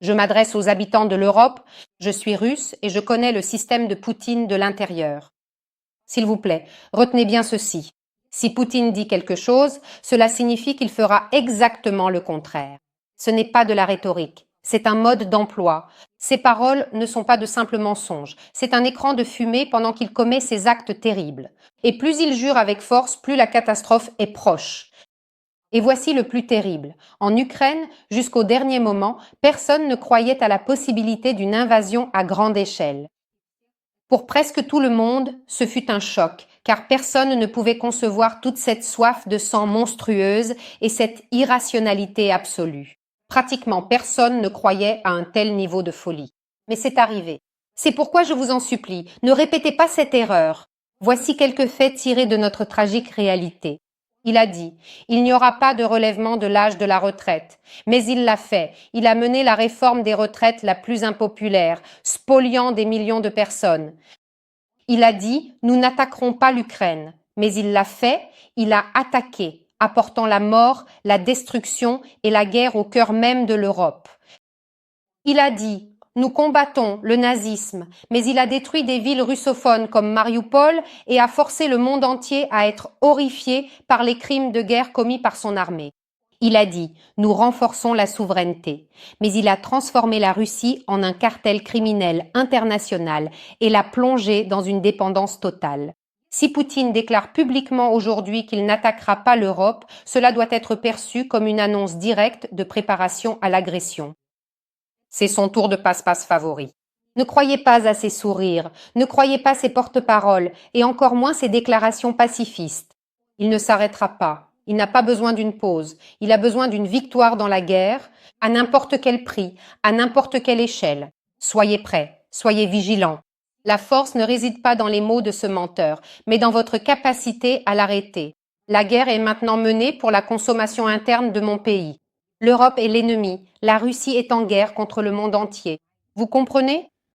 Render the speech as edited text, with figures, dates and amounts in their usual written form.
Je m'adresse aux habitants de l'Europe, je suis russe et je connais le système de Poutine de l'intérieur. S'il vous plaît, retenez bien ceci. Si Poutine dit quelque chose, cela signifie qu'il fera exactement le contraire. Ce n'est pas de la rhétorique, c'est un mode d'emploi. Ses paroles ne sont pas de simples mensonges, c'est un écran de fumée pendant qu'il commet ses actes terribles. Et plus il jure avec force, plus la catastrophe est proche. Et voici le plus terrible. En Ukraine, jusqu'au dernier moment, personne ne croyait à la possibilité d'une invasion à grande échelle. Pour presque tout le monde, ce fut un choc, car personne ne pouvait concevoir toute cette soif de sang monstrueuse et cette irrationalité absolue. Pratiquement personne ne croyait à un tel niveau de folie. Mais c'est arrivé. C'est pourquoi je vous en supplie, ne répétez pas cette erreur. Voici quelques faits tirés de notre tragique réalité. Il a dit, il n'y aura pas de relèvement de l'âge de la retraite. Mais il l'a fait. Il a mené la réforme des retraites la plus impopulaire, spoliant des millions de personnes. Il a dit, nous n'attaquerons pas l'Ukraine. Mais il l'a fait, il a attaqué, apportant la mort, la destruction et la guerre au cœur même de l'Europe. Il a dit, nous combattons le nazisme, mais il a détruit des villes russophones comme Mariupol et a forcé le monde entier à être horrifié par les crimes de guerre commis par son armée. Il a dit, nous renforçons la souveraineté, mais il a transformé la Russie en un cartel criminel international et l'a plongé dans une dépendance totale. Si Poutine déclare publiquement aujourd'hui qu'il n'attaquera pas l'Europe, cela doit être perçu comme une annonce directe de préparation à l'agression. C'est son tour de passe-passe favori. Ne croyez pas à ses sourires, ne croyez pas ses porte-paroles, et encore moins ses déclarations pacifistes. Il ne s'arrêtera pas, il n'a pas besoin d'une pause, il a besoin d'une victoire dans la guerre, à n'importe quel prix, à n'importe quelle échelle. Soyez prêts, soyez vigilants. La force ne réside pas dans les mots de ce menteur, mais dans votre capacité à l'arrêter. La guerre est maintenant menée pour la consommation interne de mon pays. L'Europe est l'ennemi, la Russie est en guerre contre le monde entier. Vous comprenez?